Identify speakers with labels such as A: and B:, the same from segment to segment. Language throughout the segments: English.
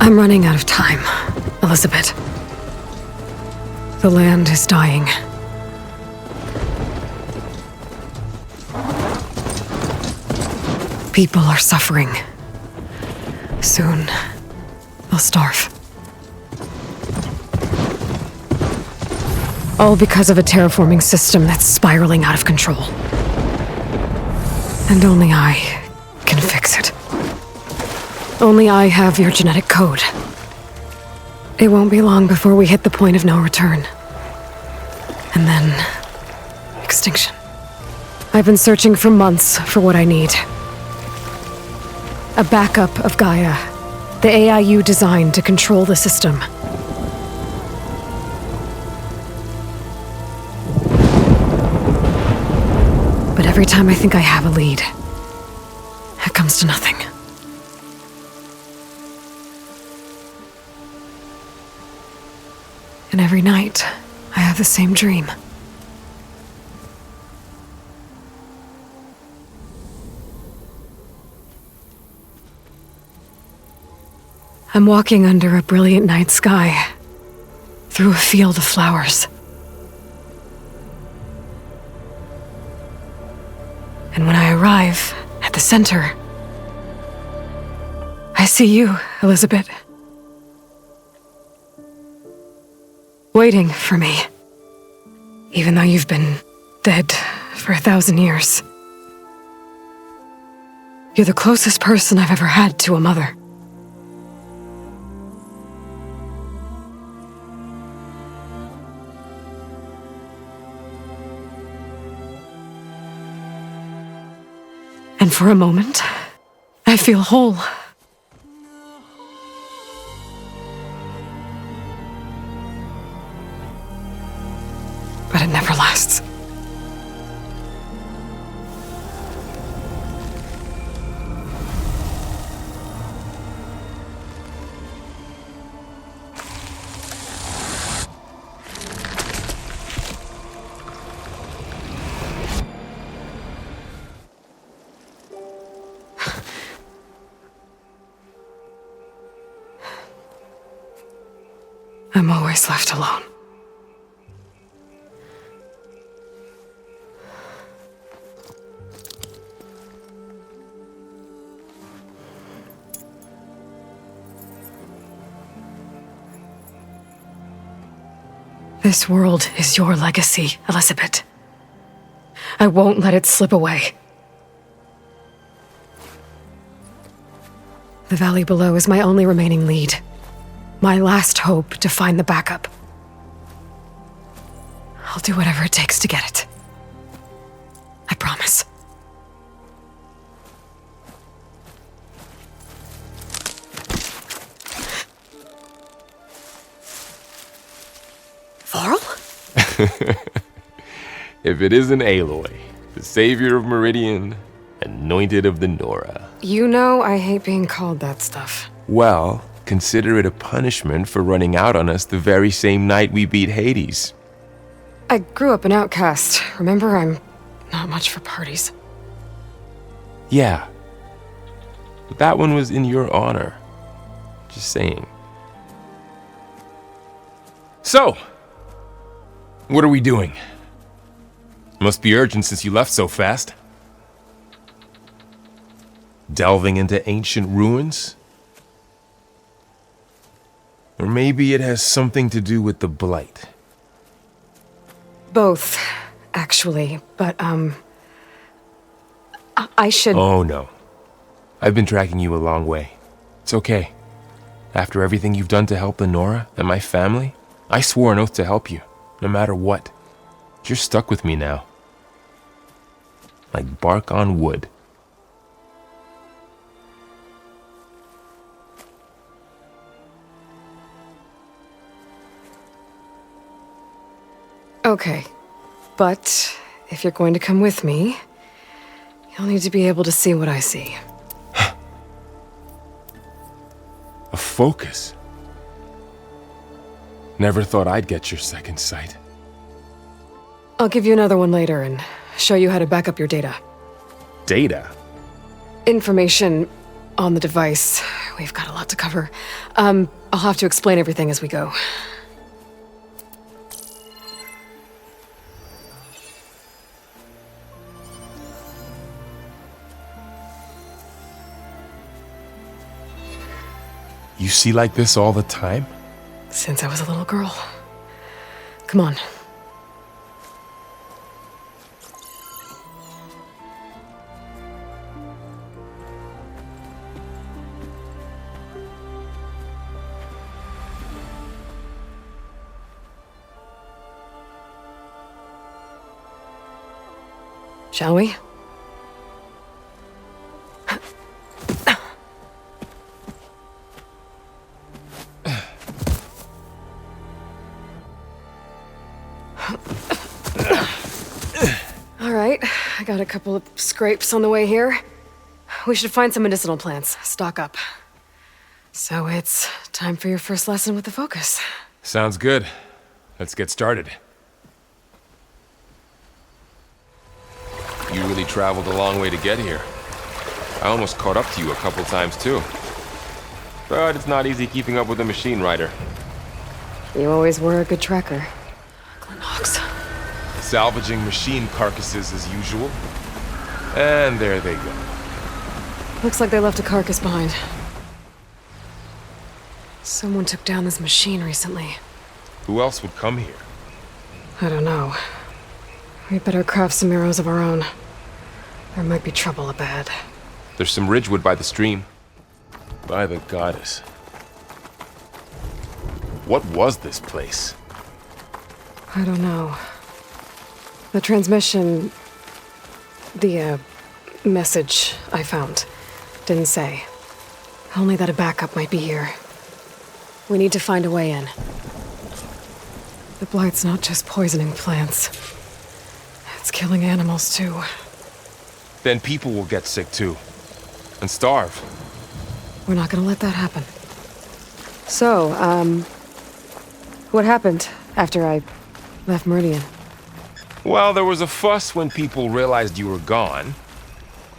A: I'm running out of time, Elizabeth. The land is dying. People are suffering. Soon, they'll starve. All because of a terraforming system that's spiraling out of control. And only I can fix it. Only I have your genetic code. It won't be long before we hit the point of no return. And then... extinction. I've been searching for months for what I need. A backup of Gaia. The AIU designed to control the system. But every time I think I have a lead, it comes to nothing. And every night, I have the same dream. I'm walking under a brilliant night sky, through a field of flowers. And when I arrive at the center, I see you, Elizabeth. Waiting for me. Even though you've been dead for 1,000 years. You're the closest person I've ever had to a mother. And for a moment, I feel whole. But it never lasts. I'm always left alone. This world is your legacy, Elizabeth. I won't let it slip away. The valley below is my only remaining lead. My last hope to find the backup. I'll do whatever it takes to get it. I promise. Varl?
B: If it isn't Aloy, the savior of Meridian, anointed of the Nora.
A: You know I hate being called that stuff.
B: Well, consider it a punishment for running out on us the very same night we beat Hades.
A: I grew up an outcast. Remember, I'm not much for parties.
B: Yeah. But that one was in your honor. Just saying. So, what are we doing? Must be urgent since you left so fast. Delving into ancient ruins? Or maybe it has something to do with the Blight.
A: Both, actually, but, I should...
B: Oh, no. I've been tracking you a long way. It's okay. After everything you've done to help the Nora and my family, I swore an oath to help you, no matter what. You're stuck with me now. Like bark on wood.
A: Okay, but if you're going to come with me, you'll need to be able to see what I see.
B: A focus? Never thought I'd get your second sight.
A: I'll give you another one later and show you how to back up your data.
B: Data?
A: Information on the device we've got a lot to cover. I'll have to explain everything as we go.
B: You see like this all the time?
A: Since I was a little girl. Come on. Shall we? All right, I got a couple of scrapes on the way here. We should find some medicinal plants, stock up. So it's time for your first lesson with the Focus.
B: Sounds good. Let's get started. You really traveled a long way to get here. I almost caught up to you a couple times too. But it's not easy keeping up with a machine rider.
A: You always were a good tracker. Glenox.
B: Salvaging machine carcasses as usual. And there they go.
A: Looks like they left a carcass behind. Someone took down this machine recently.
B: Who else would come here?
A: I don't know. We better craft some arrows of our own. There might be trouble ahead.
B: There's some ridgewood by the stream. By the goddess. What was this place?
A: I don't know. The transmission... The, message I found didn't say. Only that a backup might be here. We need to find a way in. The blight's not just poisoning plants. It's killing animals, too.
B: Then people will get sick too. And starve.
A: We're not gonna let that happen. So, what happened after I left Meridian?
B: Well, there was a fuss when people realized you were gone.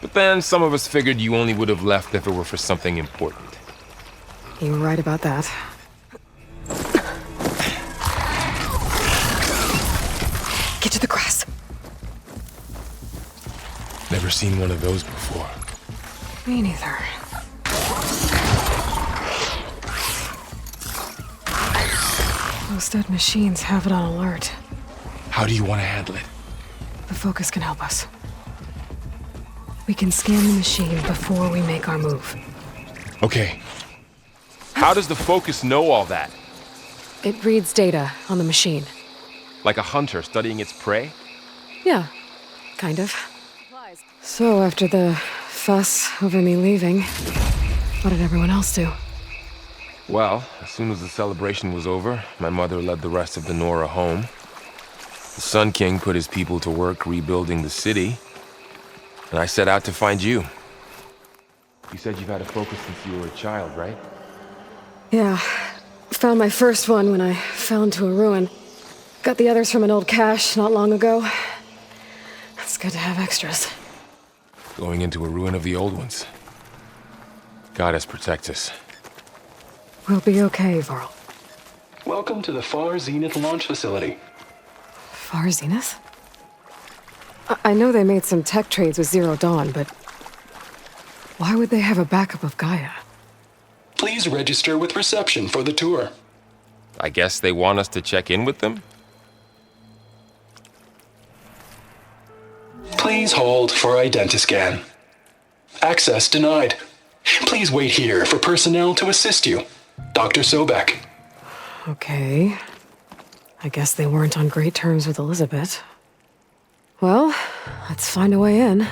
B: But then some of us figured you only would have left if it were for something important.
A: You were right about that. Get to the grass.
B: Never seen one of those before.
A: Me neither. Those dead machines have it on alert.
B: How do you want to handle it?
A: The Focus can help us. We can scan the machine before we make our move.
B: Okay. How does the Focus know all that?
A: It reads data on the machine.
B: Like a hunter studying its prey?
A: Yeah, kind of. So after the fuss over me leaving, what did everyone else do?
B: Well, as soon as the celebration was over, my mother led the rest of the Nora home. The Sun King put his people to work rebuilding the city, and I set out to find you. You said you've had a Focus since you were a child, right?
A: Yeah, found my first one when I fell into a ruin. Got the others from an old cache not long ago. It's good to have extras.
B: Going into a ruin of the old ones. Goddess protect us.
A: We'll be okay, Varl.
C: Welcome to the Far Zenith launch facility.
A: Far Zenith? I know they made some tech trades with Zero Dawn, but why would they have a backup of Gaia?
C: Please register with reception for the tour.
B: I guess they want us to check in with them?
C: Please hold for identiscan. Access denied. Please wait here for personnel to assist you. Dr. Sobek.
A: Okay. I guess they weren't on great terms with Elizabeth. Well, let's find a way in.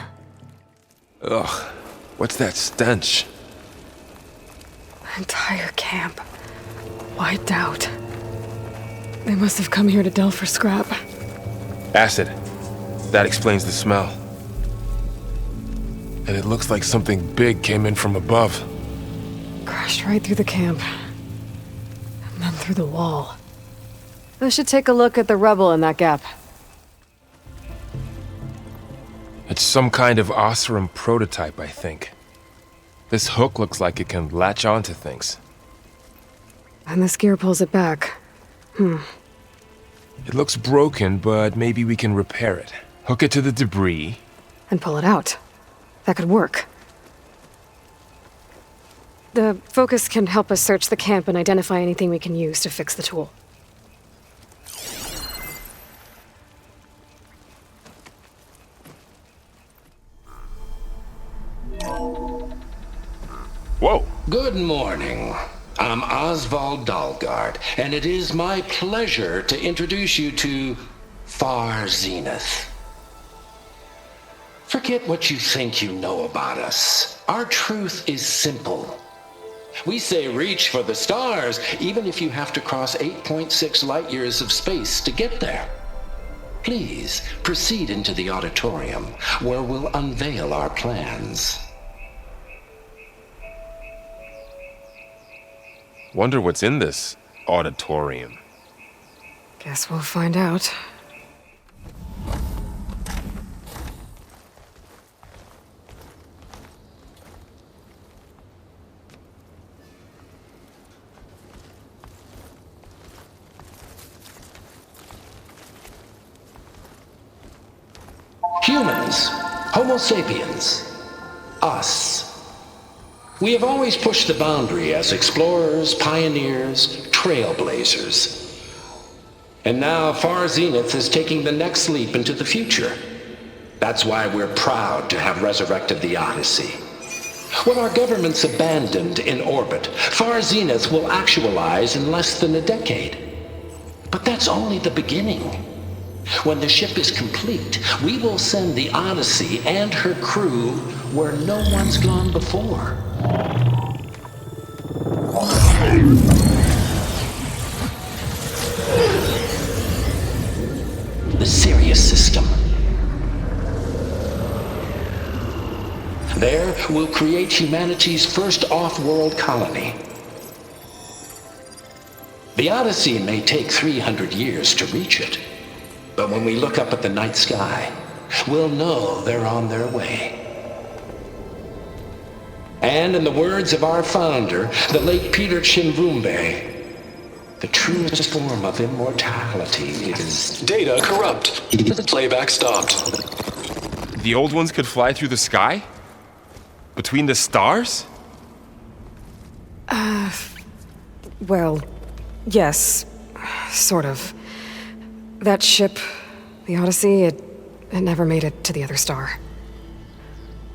B: Ugh, what's that stench?
A: Entire camp. Wiped out. They must have come here to delve for scrap.
B: Acid. That explains the smell. And it looks like something big came in from above.
A: Crashed right through the camp. And then through the wall. I should take a look at the rubble in that gap.
B: It's some kind of Osram prototype, I think. This hook looks like it can latch onto things.
A: And this gear pulls it back.
B: It looks broken, but maybe we can repair it. Hook it to the debris.
A: And pull it out. That could work. The focus can help us search the camp and identify anything we can use to fix the tool.
B: Whoa!
D: Good morning. I'm Oswald Dalgard, and it is my pleasure to introduce you to Far Zenith. Forget what you think you know about us. Our truth is simple. We say reach for the stars, even if you have to cross 8.6 light years of space to get there. Please proceed into the auditorium, where we'll unveil our plans.
B: Wonder what's in this auditorium.
A: Guess we'll find out.
D: Humans, Homo sapiens, us. We have always pushed the boundary as explorers, pioneers, trailblazers. And now Far Zenith is taking the next leap into the future. That's why we're proud to have resurrected the Odyssey. What our governments abandoned in orbit, Far Zenith will actualize in less than a decade. But that's only the beginning. When the ship is complete, we will send the Odyssey and her crew where no one's gone before. The Sirius system. There, we'll create humanity's first off-world colony. The Odyssey may take 300 years to reach it, but when we look up at the night sky, we'll know they're on their way. And in the words of our founder, the late Peter Chimvumbe, the truest form of immortality is...
C: Data corrupt. Playback stopped.
B: The old ones could fly through the sky? Between the stars?
A: Well, yes. Sort of. That ship, the Odyssey, it never made it to the other star.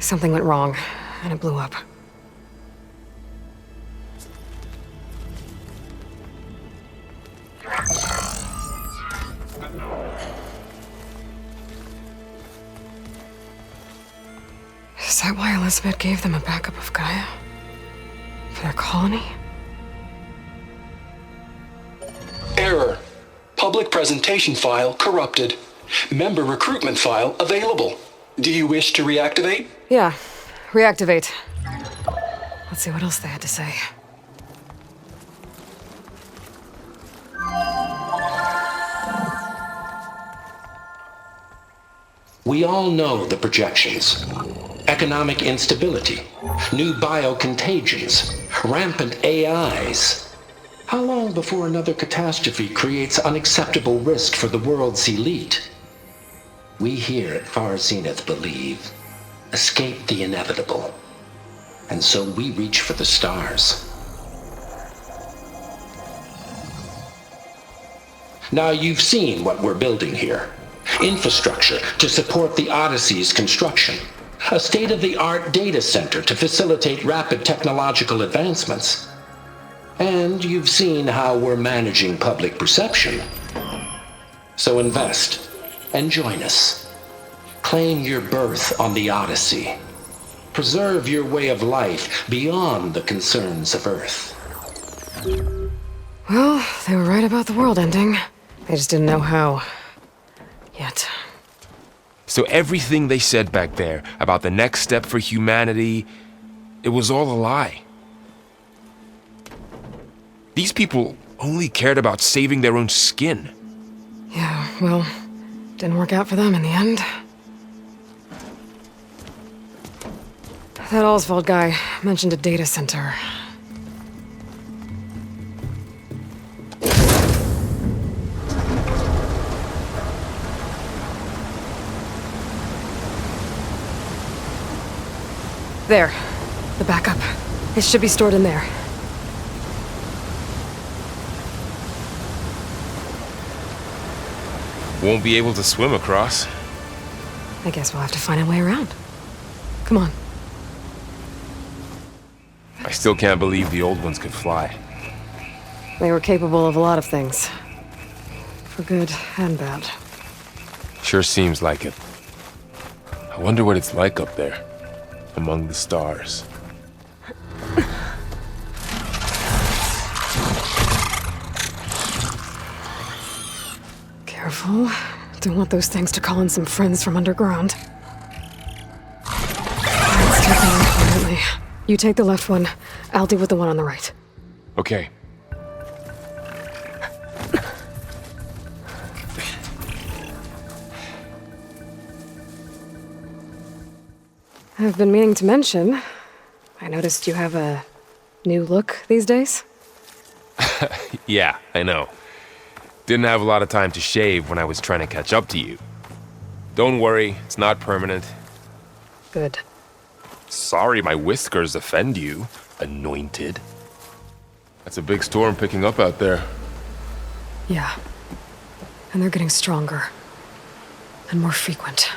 A: Something went wrong, and it blew up. Is that why Elizabeth gave them a backup of Gaia? For their colony?
C: Error. Public presentation file corrupted. Member recruitment file available. Do you wish to reactivate?
A: Yeah, reactivate. Let's see what else they had to say.
D: We all know the projections. Economic instability, new biocontagions, rampant AIs. How long before another catastrophe creates unacceptable risk for the world's elite? We here at Far Zenith believe, escape the inevitable. And so we reach for the stars. Now you've seen what we're building here. Infrastructure to support the Odyssey's construction. A state-of-the-art data center to facilitate rapid technological advancements. And you've seen how we're managing public perception. So invest and join us. Claim your berth on the Odyssey. Preserve your way of life beyond the concerns of Earth.
A: Well, they were right about the world ending. They just didn't know how. Yet.
B: So everything they said back there about the next step for humanity, it was all a lie. These people only cared about saving their own skin.
A: Yeah, well, didn't work out for them in the end. That Oswald guy mentioned a data center. There. The backup. It should be stored in there.
B: Won't be able to swim across.
A: I guess we'll have to find a way around. Come on.
B: I still can't believe the old ones could fly.
A: They were capable of a lot of things. For good and bad.
B: Sure seems like it. I wonder what it's like up there, among the stars.
A: Careful. Don't want those things to call in some friends from underground. Let's take them quietly. You take the left one. I'll deal with the one on the right.
B: Okay.
A: I've been meaning to mention, I noticed you have a new look these days.
B: Yeah, I know. Didn't have a lot of time to shave when I was trying to catch up to you. Don't worry, it's not permanent.
A: Good.
B: Sorry my whiskers offend you, anointed. That's a big storm picking up out there.
A: Yeah. And they're getting stronger. And more frequent.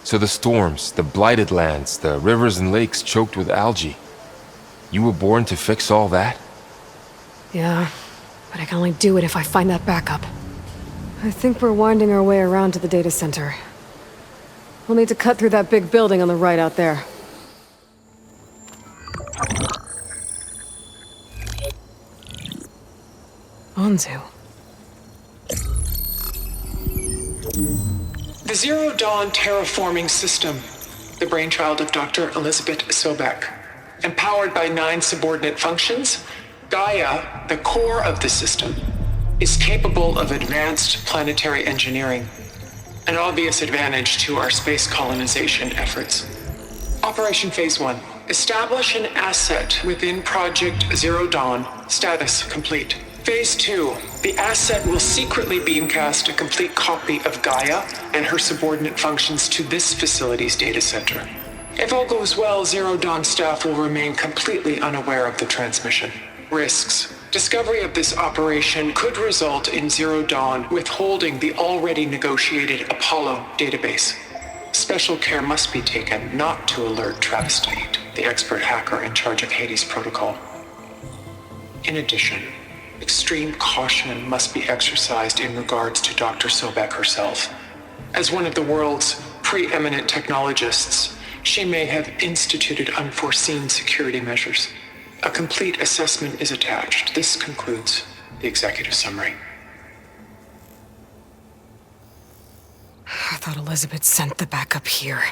B: So the storms, the blighted lands, the rivers and lakes choked with algae. You were born to fix all that?
A: Yeah, but I can only do it if I find that backup. I think we're winding our way around to the data center. We'll need to cut through that big building on the right out there. Anzu.
E: The Zero Dawn terraforming system, the brainchild of Dr. Elizabeth Sobek. Empowered by 9 subordinate functions, Gaia, the core of the system, is capable of advanced planetary engineering, an obvious advantage to our space colonization efforts. Operation Phase 1. Establish an asset within Project Zero Dawn. Status complete. Phase 2. The asset will secretly beamcast a complete copy of Gaia and her subordinate functions to this facility's data center. If all goes well, Zero Dawn staff will remain completely unaware of the transmission. Risks. Discovery of this operation could result in Zero Dawn withholding the already negotiated Apollo database. Special care must be taken not to alert Travis Tate, the expert hacker in charge of Hades Protocol. In addition, extreme caution must be exercised in regards to Dr. Sobek herself. As one of the world's preeminent technologists, she may have instituted unforeseen security measures. A complete assessment is attached. This concludes the executive summary.
A: I thought Elizabeth sent the backup here,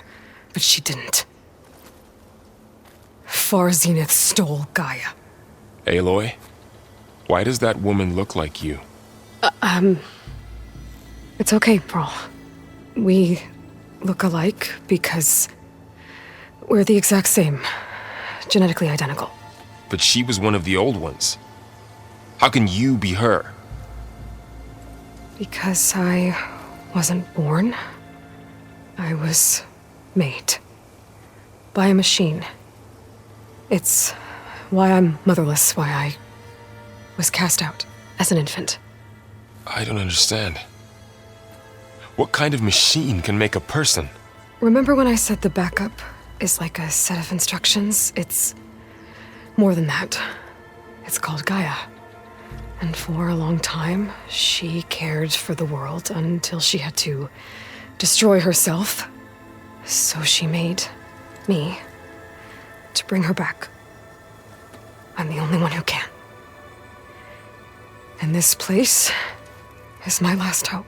A: but she didn't. Far Zenith stole Gaia.
B: Aloy? Why does that woman look like you?
A: It's okay, Pearl. We look alike because we're the exact same. Genetically identical.
B: But she was one of the old ones. How can you be her?
A: Because I wasn't born. I was made. By a machine. It's why I'm motherless, why I was cast out as an infant.
B: I don't understand. What kind of machine can make a person?
A: Remember when I said the backup is like a set of instructions? It's more than that. It's called Gaia. And for a long time, she cared for the world until she had to destroy herself. So she made me to bring her back. I'm the only one who can. And this place is my last hope.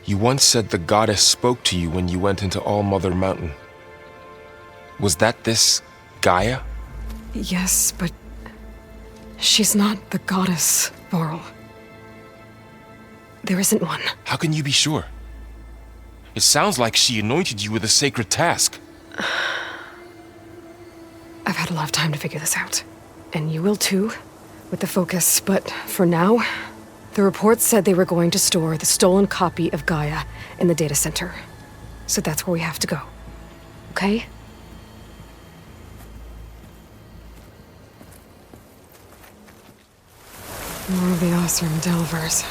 B: You once said the goddess spoke to you when you went into All Mother Mountain. Was that this Gaia?
A: Yes, but she's not the goddess, Varl. There isn't one.
B: How can you be sure? It sounds like she anointed you with a sacred task.
A: I've had a lot of time to figure this out. And you will too, with the focus. But for now, the report said they were going to store the stolen copy of Gaia in the data center. So that's where we have to go. Okay? More of the Osram Delvers.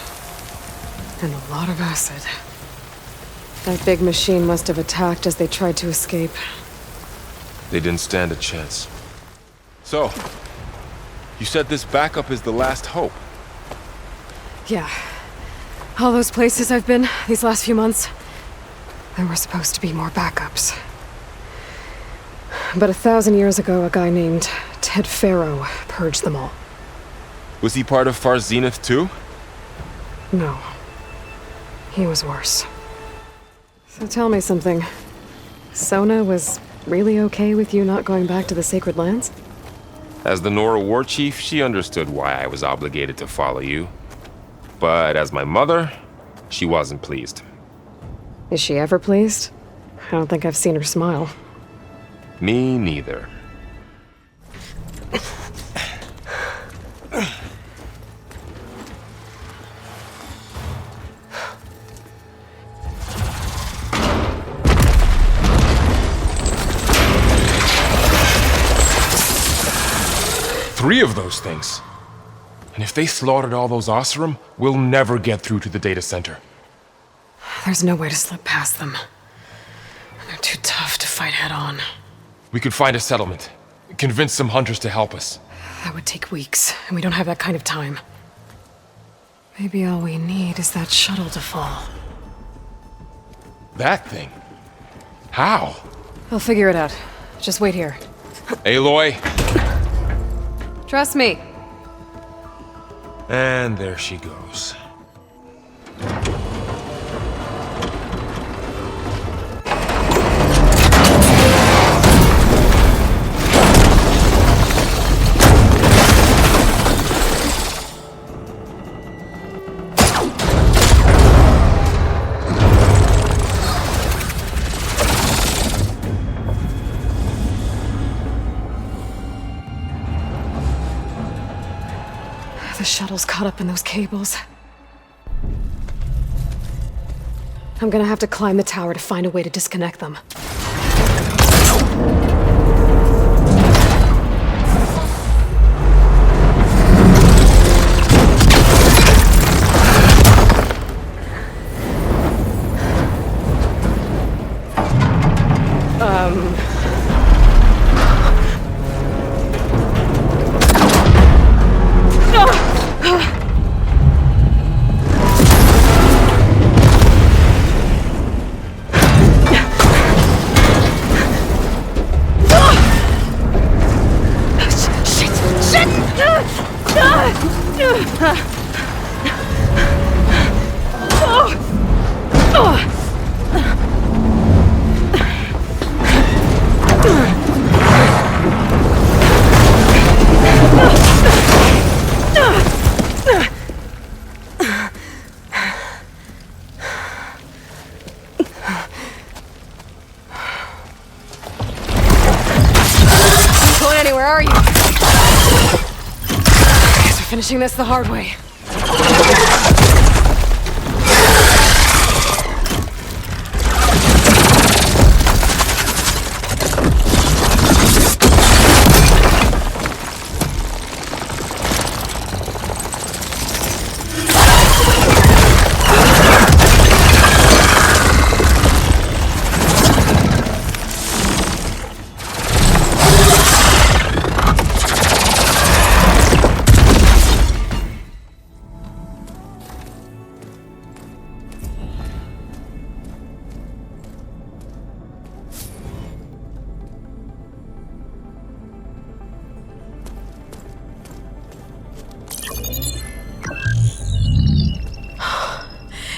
A: And a lot of acid. That big machine must have attacked as they tried to escape.
B: They didn't stand a chance. So, you said this backup is the last hope.
A: Yeah. All those places I've been these last few months, there were supposed to be more backups. But 1,000 years ago, a guy named Ted Faro purged them all.
B: Was he part of Far Zenith too?
A: No. He was worse. So tell me something. Sona was really okay with you not going back to the Sacred Lands?
B: As the Nora war chief, she understood why I was obligated to follow you. But as my mother, she wasn't pleased.
A: Is she ever pleased? I don't think I've seen her smile.
B: Me neither. Three of those things. And if they slaughtered all those Osram, we'll never get through to the data center.
A: There's no way to slip past them. They're too tough to fight head on.
B: We could find a settlement. Convince some hunters to help us.
A: That would take weeks, and we don't have that kind of time. Maybe all we need is that shuttle to fall.
B: That thing? How?
A: I'll figure it out. Just wait here.
B: Aloy.
A: Trust me.
B: And there she goes.
A: The shuttle's caught up in those cables. I'm gonna have to climb the tower to find a way to disconnect them. Where are you? Guess we're finishing this the hard way.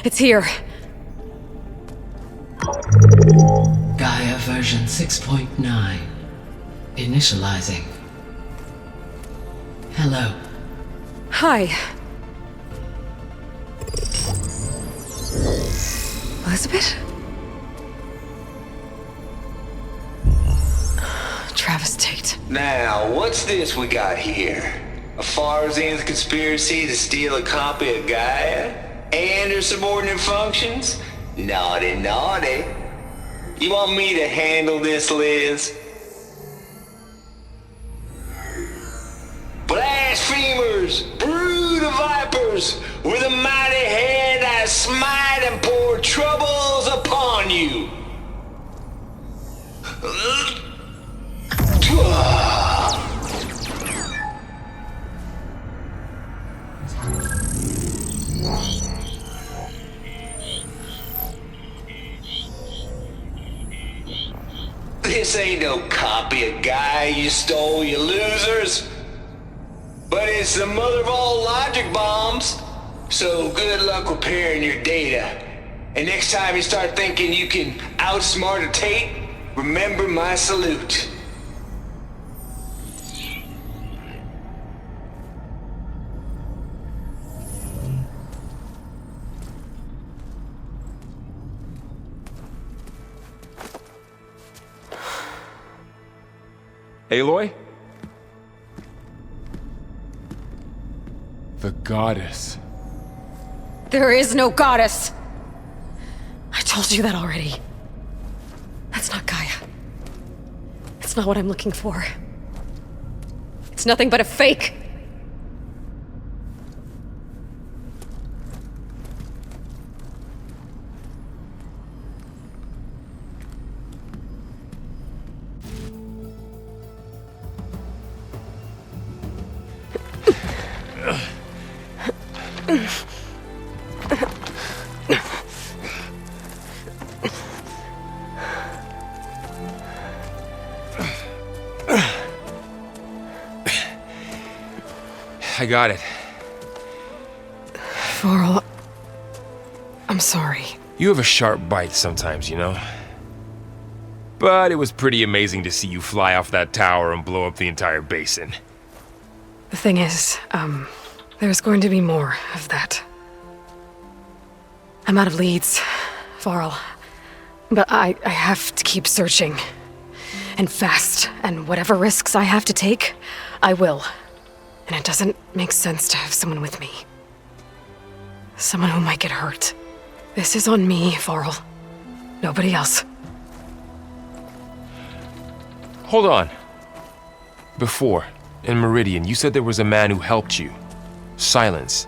A: It's here.
F: Gaia version 6.9. Initializing. Hello.
A: Hi. Elizabeth? Travis Tate.
G: Now, what's this we got here? A Farzian's conspiracy to steal a copy of Gaia? And her subordinate functions? Naughty, naughty. You want me to handle this, Liz? Blasphemers! Brood of vipers! With a mighty hand I smite and pour troubles upon you! This ain't no copy of Guy you stole, you losers. But it's the mother of all logic bombs. So good luck repairing your data. And next time you start thinking you can outsmart a Tate, remember my salute.
B: Aloy? The goddess.
A: There is no goddess! I told you that already. That's not Gaia. It's not what I'm looking for. It's nothing but a fake!
B: I got it.
A: Varl, I'm sorry.
B: You have a sharp bite sometimes, you know? But it was pretty amazing to see you fly off that tower and blow up the entire basin.
A: The thing is, there's going to be more of that. I'm out of leads, Varl. But I have to keep searching. And fast. And whatever risks I have to take, I will. And it doesn't make sense to have someone with me. Someone who might get hurt. This is on me, Varl. Nobody else.
B: Hold on. Before, in Meridian, you said there was a man who helped you. Silence.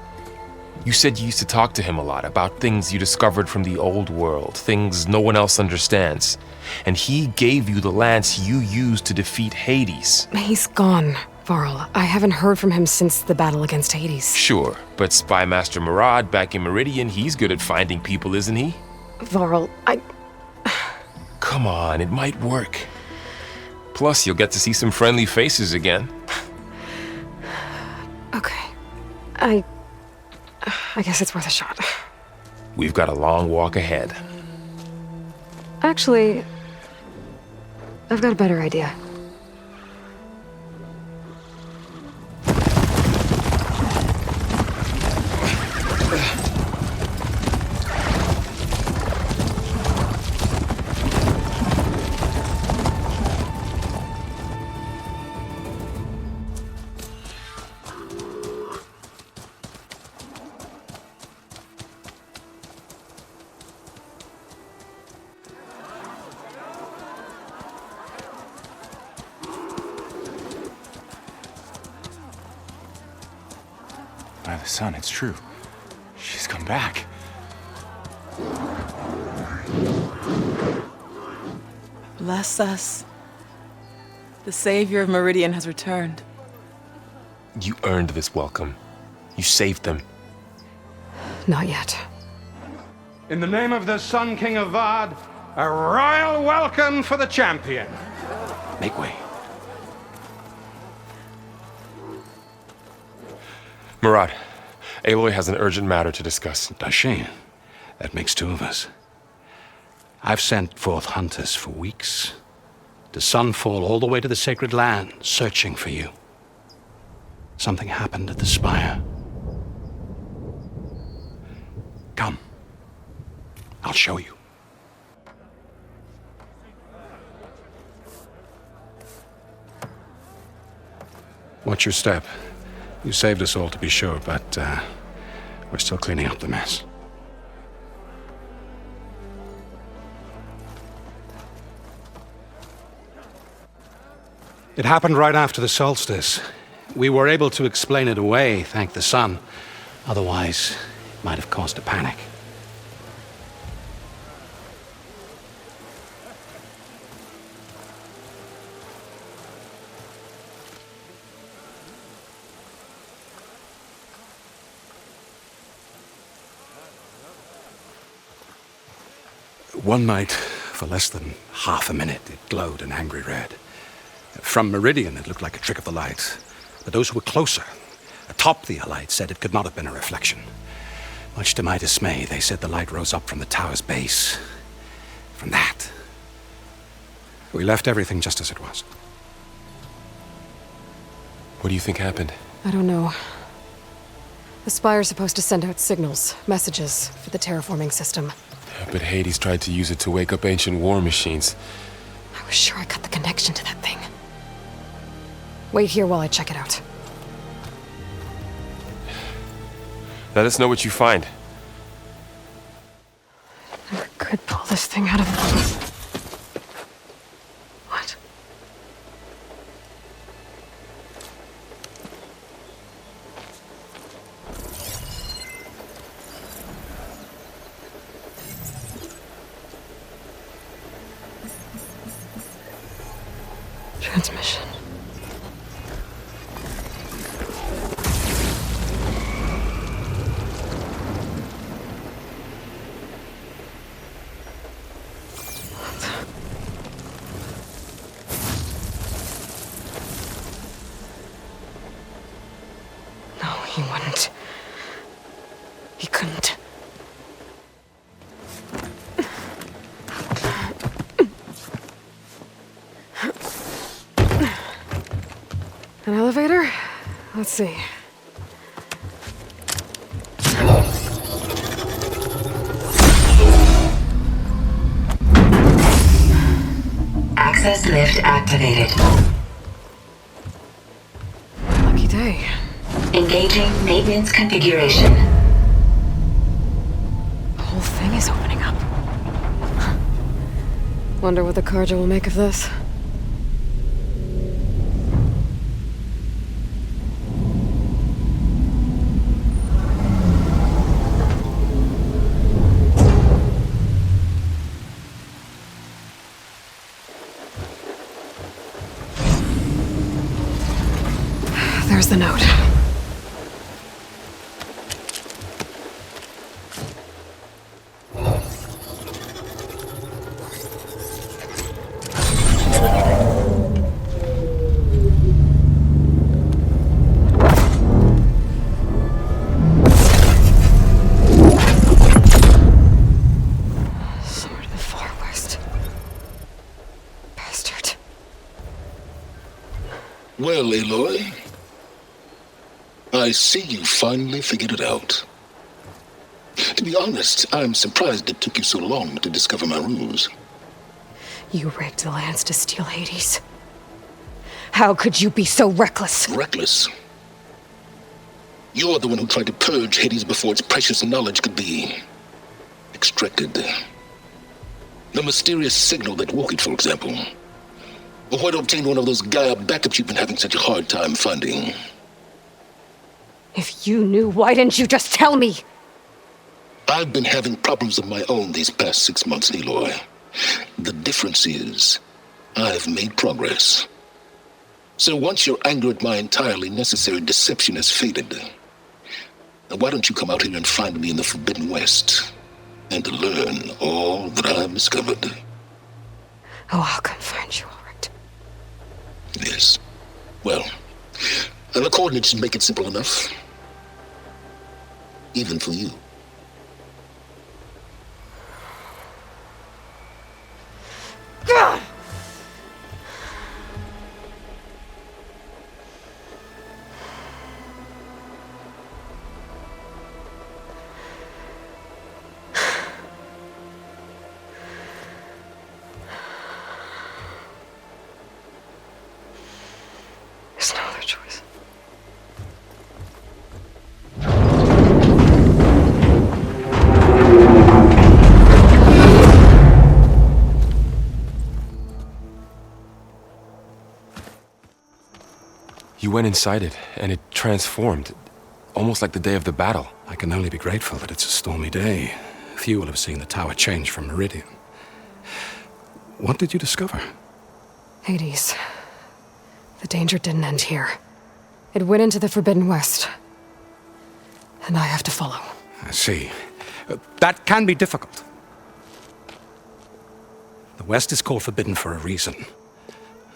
B: You said you used to talk to him a lot about things you discovered from the old world, things no one else understands. And he gave you the lance you used to defeat Hades.
A: He's gone, Varl. I haven't heard from him since the battle against Hades.
B: Sure, but Spy Master Murad back in Meridian, he's good at finding people, isn't he?
A: Varl,
B: Come on, it might work. Plus, you'll get to see some friendly faces again.
A: Okay. I guess it's worth a shot.
B: We've got a long walk ahead.
A: Actually, I've got a better idea.
H: By the sun, it's true. She's come back.
I: Bless us. The savior of Meridian has returned.
B: You earned this welcome. You saved them.
A: Not yet.
J: In the name of the Sun King of Vard, a royal welcome for the champion.
H: Make way.
B: Murad, Aloy has an urgent matter to discuss.
H: Dashane, that makes two of us. I've sent forth hunters for weeks, to Sunfall all the way to the Sacred Land, searching for you. Something happened at the Spire. Come. I'll show you. Watch your step. You saved us all, to be sure, but we're still cleaning up the mess. It happened right after the solstice. We were able to explain it away, thank the sun. Otherwise, it might have caused a panic. One night, for less than half a minute, it glowed an angry red. From Meridian, it looked like a trick of the light. But those who were closer, atop the light, said it could not have been a reflection. Much to my dismay, they said the light rose up from the tower's base. From that, we left everything just as it was.
B: What do you think happened?
A: I don't know. The Spire's supposed to send out signals, messages, for the terraforming system.
B: But Hades tried to use it to wake up ancient war machines.
A: I was sure I got the connection to that thing. Wait here while I check it out.
B: Let us know what you find.
A: Never could pull this thing out of... What? Transmission. No, he wouldn't. He couldn't. An elevator? Let's see.
K: Access lift activated.
A: Lucky day.
K: Engaging maintenance configuration.
A: The whole thing is opening up. Wonder what the Carja will make of this. There's the note. Somewhere to the far west. Bastard.
L: Well, Aloy, I see you finally figured it out. To be honest, I'm surprised it took you so long to discover my ruse.
A: You rigged the Lance to steal Hades. How could you be so reckless?
L: Reckless? You're the one who tried to purge Hades before its precious knowledge could be extracted. The mysterious signal that woke it, for example. Or why to obtain one of those Gaia backups you've been having such a hard time finding.
A: If you knew, why didn't you just tell me?
L: I've been having problems of my own these past 6 months, Aloy. The difference is, I've made progress. So once your anger at my entirely necessary deception has faded, why don't you come out here and find me in the Forbidden West and learn all that I've discovered?
A: Oh, I'll come find you, all right.
L: Yes. Well, and the coordinates make it simple enough. Even for you.
A: God! There's no other choice.
B: You went inside it, and it transformed, almost like the day of the battle.
H: I can only be grateful that it's a stormy day. Few will have seen the tower change from Meridian. What did you discover?
A: Hades. The danger didn't end here. It went into the Forbidden West. And I have to follow.
H: I see. That can be difficult. The West is called Forbidden for a reason.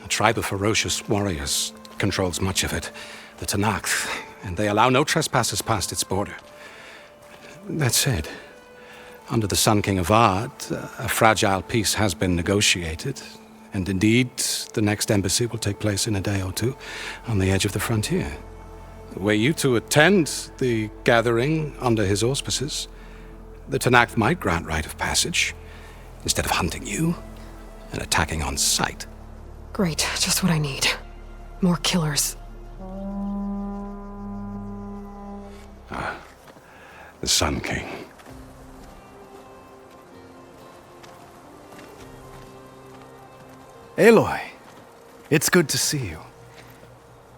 H: A tribe of ferocious warriors controls much of it, the Tenakth, and they allow no trespassers past its border. That said, under the Sun King Avad, a fragile peace has been negotiated, and indeed, the next embassy will take place in a day or two on the edge of the frontier. Were you to attend the gathering under his auspices, the Tenakth might grant right of passage, instead of hunting you and attacking on sight.
A: Great, just what I need. More killers.
H: The Sun King.
M: Aloy, it's good to see you.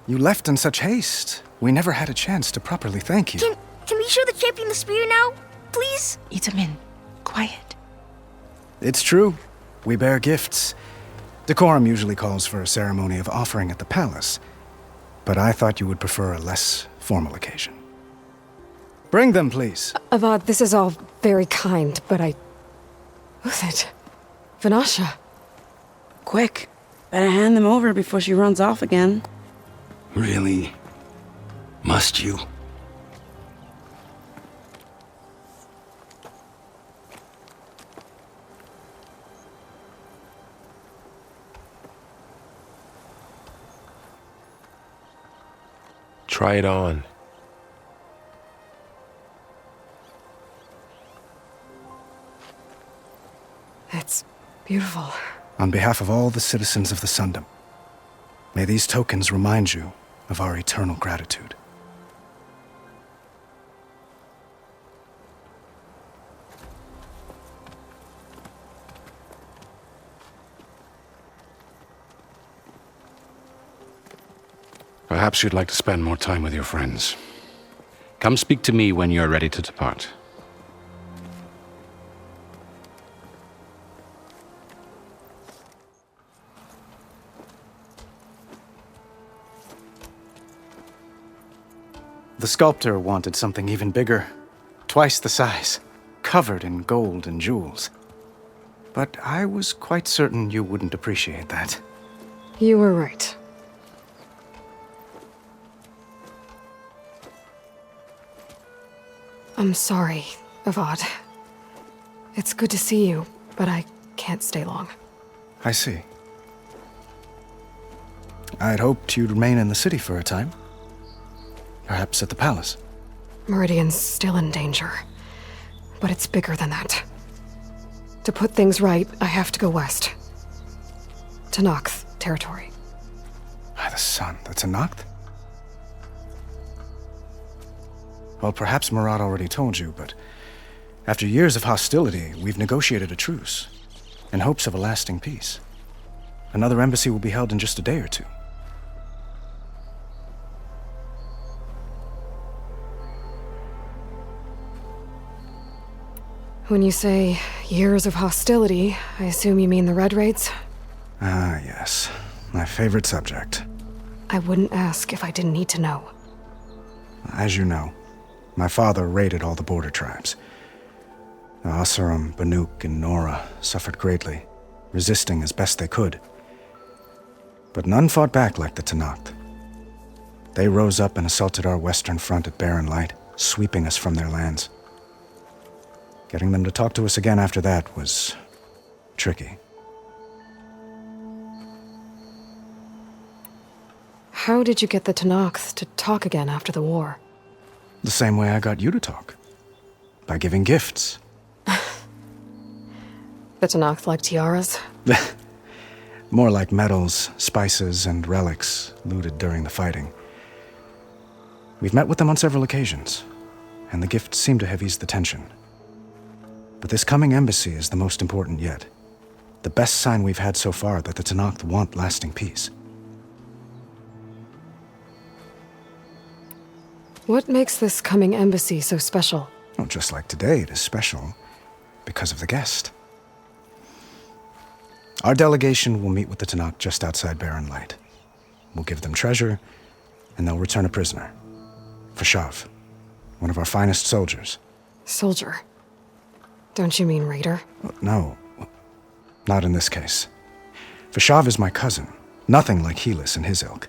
M: You left in such haste. We never had a chance to properly thank you.
N: Can we show the champion the spear now? Please?
I: Itamin, quiet.
M: It's true. We bear gifts. Decorum usually calls for a ceremony of offering at the palace, but I thought you would prefer a less formal occasion. Bring them, please.
A: Avad, this is all very kind, but Who's it? Vanasha.
I: Quick. Better hand them over before she runs off again.
G: Really? Must you?
B: Try it on.
A: It's beautiful.
M: On behalf of all the citizens of the Sundom, may these tokens remind you of our eternal gratitude.
H: Perhaps you'd like to spend more time with your friends. Come speak to me when you're ready to depart.
M: The sculptor wanted something even bigger, twice the size, covered in gold and jewels. But I was quite certain you wouldn't appreciate that.
A: You were right. I'm sorry, Avad. It's good to see you, but I can't stay long.
M: I see. I'd hoped you'd remain in the city for a time. Perhaps at the palace.
A: Meridian's still in danger, but it's bigger than that. To put things right, I have to go west. To Tenakth territory.
M: By the sun, the Tenakth? Well, perhaps Murad already told you, but after years of hostility, we've negotiated a truce, in hopes of a lasting peace. Another embassy will be held in just a day or two.
A: When you say years of hostility, I assume you mean the Red Raids?
M: Ah, yes. My favorite subject.
A: I wouldn't ask if I didn't need to know.
M: As you know, my father raided all the border tribes. The Oseram, Banuk, and Nora suffered greatly, resisting as best they could. But none fought back like the Tenakth. They rose up and assaulted our western front at Barren Light, sweeping us from their lands. Getting them to talk to us again after that was tricky.
A: How did you get the Tenakth to talk again after the war?
M: The same way I got you to talk. By giving gifts.
A: The Tenakth like tiaras?
M: More like medals, spices, and relics looted during the fighting. We've met with them on several occasions, and the gifts seem to have eased the tension. But this coming embassy is the most important yet. The best sign we've had so far that the Tenakth want lasting peace.
A: What makes this coming embassy so special?
M: Well, just like today, it is special because of the guest. Our delegation will meet with the Tenakth just outside Barren Light. We'll give them treasure, and they'll return a prisoner. Fashav, one of our finest soldiers.
A: Soldier? Don't you mean raider?
M: No, not in this case. Fashav is my cousin, nothing like Helis and his ilk.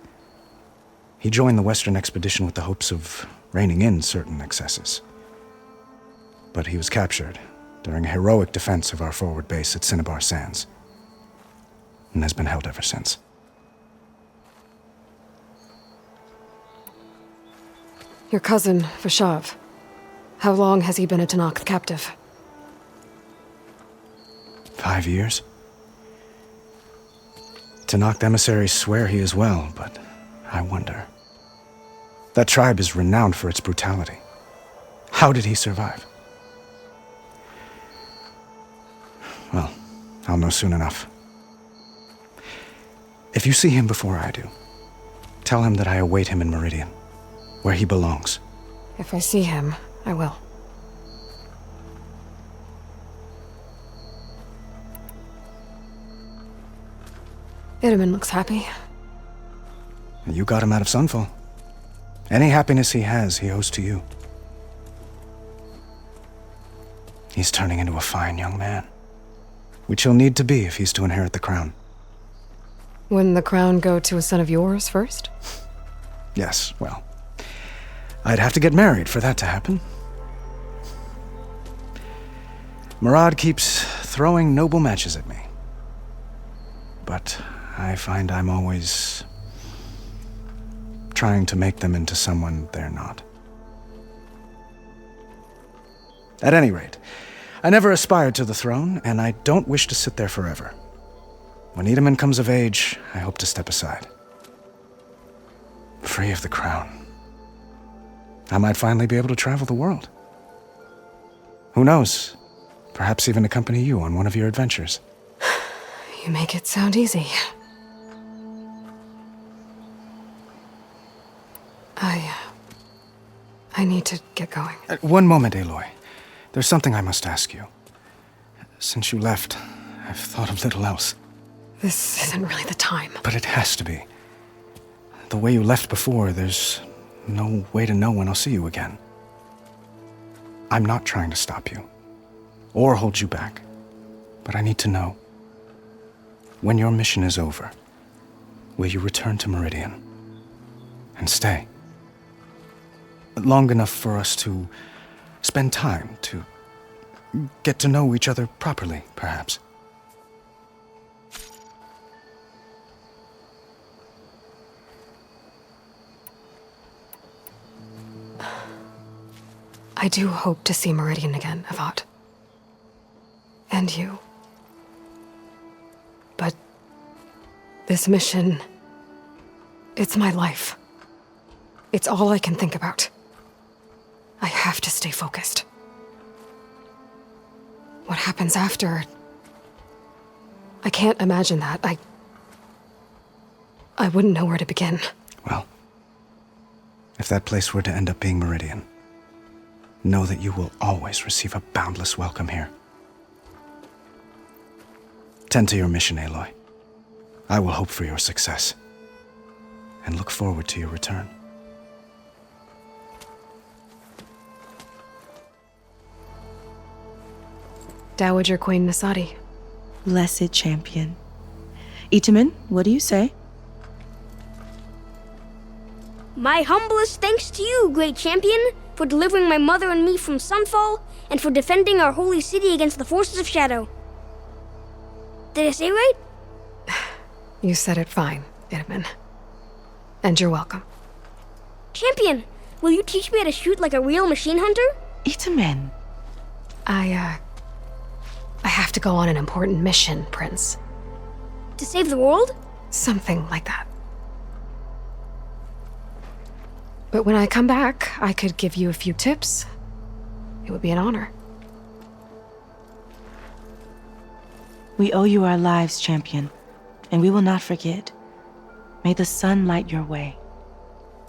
M: He joined the Western expedition with the hopes of reining in certain excesses. But he was captured during a heroic defense of our forward base at Cinnabar Sands, and has been held ever since.
A: Your cousin, Fashav. How long has he been a Tenakth captive?
M: 5 years. Tenakth emissaries swear he is well, but I wonder. That tribe is renowned for its brutality. How did he survive? Well, I'll know soon enough. If you see him before I do, tell him that I await him in Meridian, where he belongs.
A: If I see him, I will. Itamen looks happy.
M: You got him out of Sunfall. Any happiness he has, he owes to you. He's turning into a fine young man, which he'll need to be if he's to inherit the crown.
A: Wouldn't the crown go to a son of yours first?
M: Yes, well, I'd have to get married for that to happen. Murad keeps throwing noble matches at me. But I find I'm always trying to make them into someone they're not. At any rate, I never aspired to the throne, and I don't wish to sit there forever. When Itamen comes of age, I hope to step aside. Free of the crown. I might finally be able to travel the world. Who knows? Perhaps even accompany you on one of your adventures.
A: You make it sound easy. I need to get going.
M: One moment, Aloy. There's something I must ask you. Since you left, I've thought of little else.
A: This isn't really the time.
M: But it has to be. The way you left before, there's no way to know when I'll see you again. I'm not trying to stop you, or hold you back, but I need to know. When your mission is over, will you return to Meridian and stay? Long enough for us to spend time, to get to know each other properly, perhaps.
A: I do hope to see Meridian again, Avad. And you. But this mission, it's my life. It's all I can think about. I have to stay focused. What happens after? I can't imagine that. I wouldn't know where to begin.
M: Well, if that place were to end up being Meridian, know that you will always receive a boundless welcome here. Tend to your mission, Aloy. I will hope for your success, and look forward to your return.
A: Dowager Queen Nasadi.
I: Blessed champion. Itamen, what do you say?
N: My humblest thanks to you, great champion, for delivering my mother and me from Sunfall, and for defending our holy city against the forces of Shadow. Did I say right?
A: You said it fine, Itamen. And you're welcome.
N: Champion, will you teach me how to shoot like a real machine hunter?
I: Itamen.
A: I have to go on an important mission, Prince.
N: To save the world?
A: Something like that. But when I come back, I could give you a few tips. It would be an honor.
I: We owe you our lives, champion, and we will not forget. May the sun light your way.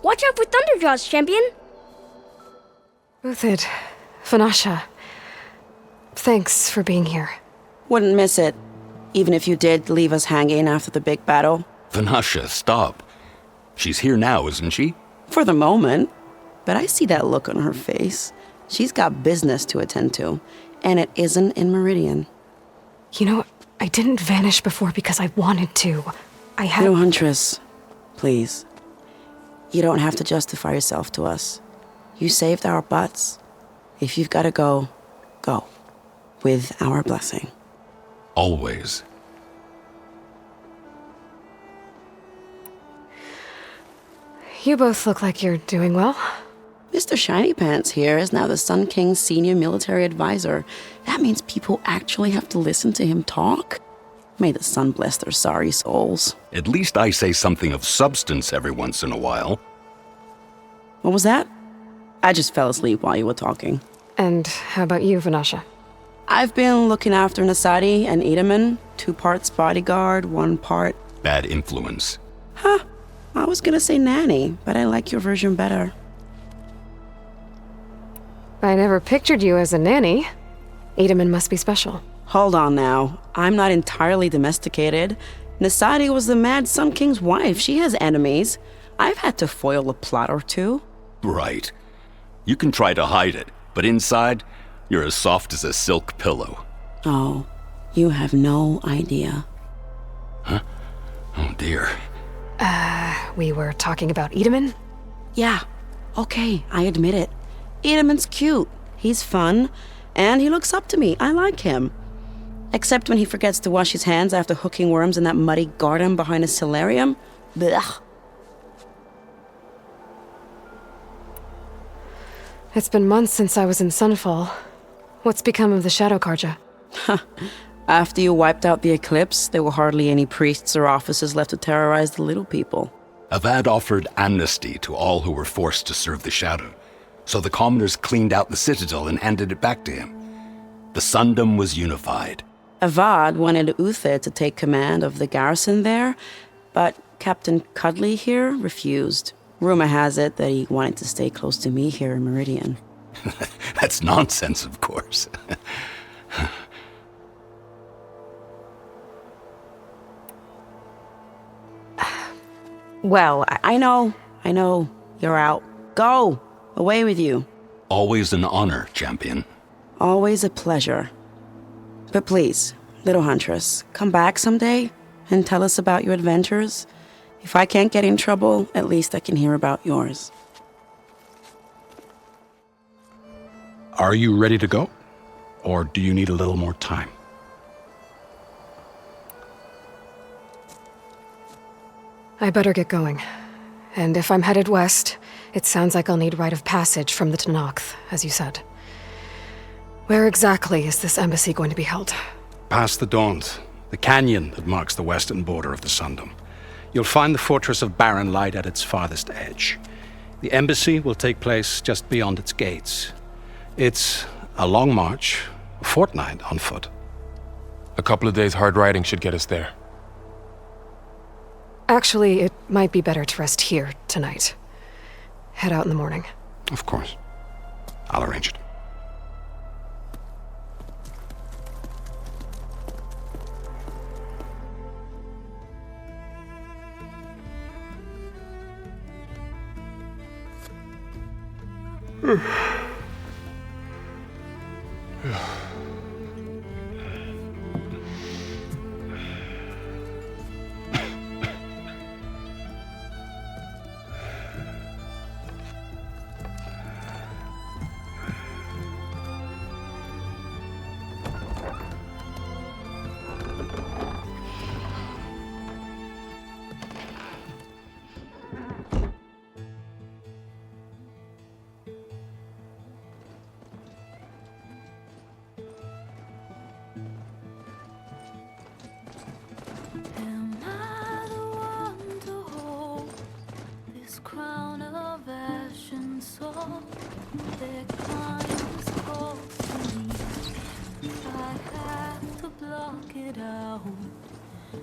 N: Watch out for Thunderjaws, champion.
A: Uthid, Vanasha, thanks for being here.
O: Wouldn't miss it, even if you did leave us hanging after the big battle.
H: Vanasha, stop. She's here now, isn't she?
O: For the moment. But I see that look on her face. She's got business to attend to, and it isn't in Meridian.
A: You know, I didn't vanish before because I wanted to. I had...
O: No, Huntress. Please. You don't have to justify yourself to us. You saved our butts. If you've got to go, go. With our blessing.
H: Always.
A: You both look like you're doing well.
O: Mr. Shiny Pants here is now the Sun King's senior military advisor. That means people actually have to listen to him talk? May the sun bless their sorry souls.
H: At least I say something of substance every once in a while.
O: What was that? I just fell asleep while you were talking.
A: And how about you, Vanasha?
O: I've been looking after Nasadi and Edaman. 2 parts bodyguard, 1 part...
H: Bad influence.
O: Huh. I was gonna say nanny, but I like your version better.
A: I never pictured you as a nanny. Edaman must be special.
O: Hold on now. I'm not entirely domesticated. Nasadi was the Mad Sun King's wife. She has enemies. I've had to foil a plot or 2.
H: Right. You can try to hide it, but inside, you're as soft as a silk pillow.
O: Oh, you have no idea.
H: Huh? Oh dear.
A: We were talking about Edaman?
O: Yeah. Okay, I admit it. Edaman's cute. He's fun. And he looks up to me. I like him. Except when he forgets to wash his hands after hooking worms in that muddy garden behind a solarium. Blech.
A: It's been months since I was in Sunfall. What's become of the Shadow Karja?
O: After you wiped out the Eclipse, there were hardly any priests or officers left to terrorize the little people.
H: Avad offered amnesty to all who were forced to serve the Shadow, so the commoners cleaned out the Citadel and handed it back to him. The Sundom was unified.
O: Avad wanted Uthid to take command of the garrison there, but Captain Cudley here refused. Rumor has it that he wanted to stay close to me here in Meridian.
H: That's nonsense, of course.
O: Well, I know. You're out. Go! Away with you.
H: Always an honor, champion.
O: Always a pleasure. But please, little Huntress, come back someday and tell us about your adventures. If I can't get in trouble, at least I can hear about yours.
H: Are you ready to go? Or do you need a little more time?
A: I better get going. And if I'm headed west, it sounds like I'll need rite of passage from the Tenakth, as you said. Where exactly is this embassy going to be held?
H: Past the Daunt, the canyon that marks the western border of the Sundom. You'll find the fortress of Barren Light at its farthest edge. The embassy will take place just beyond its gates. It's a long march, a fortnight on foot.
B: A couple of days hard riding should get us there.
A: Actually, it might be better to rest here tonight. Head out in the morning.
H: Of course. I'll arrange it.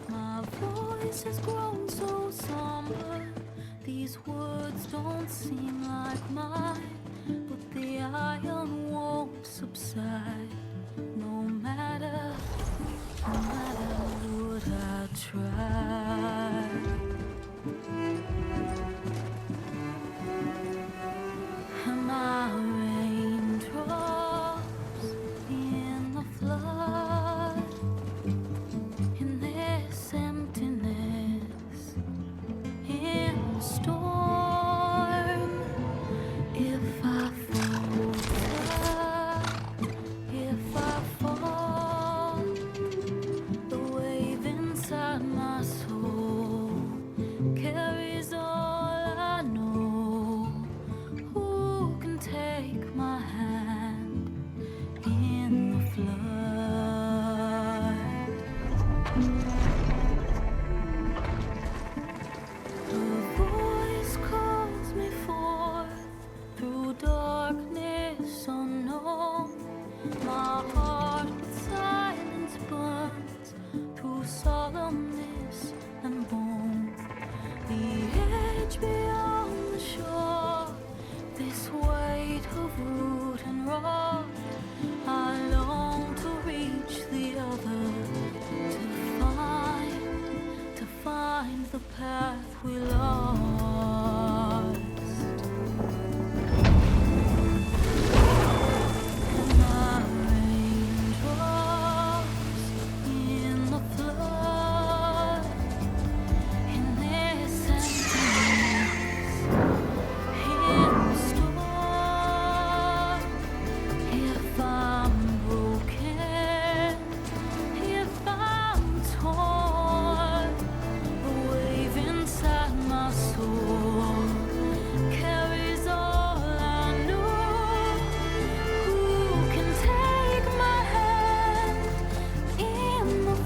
P: My voice has grown so somber. These words don't seem like mine. but the iron won't subside. No matter what I try. And my raindrops in the flood, in this emptiness, in the storm. If I falter, if I fall, the wave inside my soul carries all I know. Who can take my hand in the flood? The voice calls me forth through darkness unknown. My heart with silence burns through solemnness and bone. The edge beyond the shore, this weight of root and rod. I long to reach the other, to find the path we lost. And my raindrops in the flood, in this emptiness, in the storm. If I'm broken, if I'm torn, the wave inside my soul carries all I know. Who can take my hand in the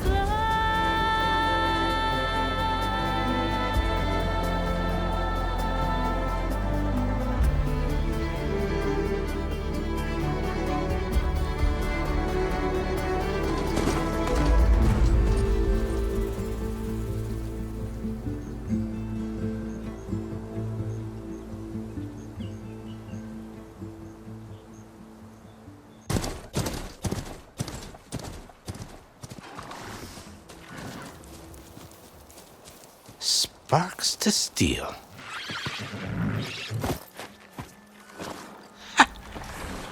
H: Sparks to steel.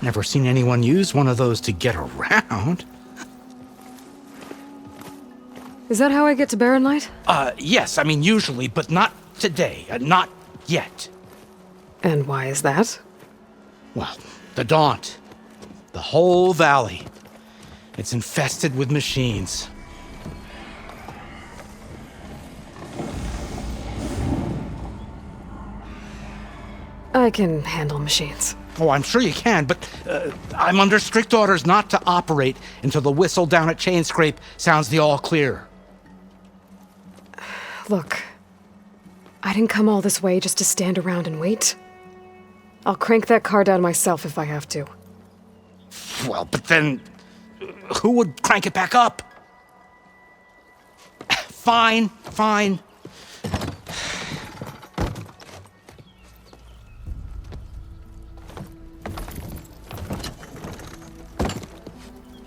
H: Never seen anyone use one of those to get around.
A: Is that how I get to Barren Light?
H: Yes, I mean usually, but not today. Not yet.
A: And why is that?
H: Well, the Daunt. The whole valley. It's infested with machines.
A: I can handle machines.
H: Oh, I'm sure you can, but I'm under strict orders not to operate until the whistle down at Chainscrape sounds the all clear.
A: Look, I didn't come all this way just to stand around and wait. I'll crank that car down myself if I have to.
H: Well, but then who would crank it back up? Fine.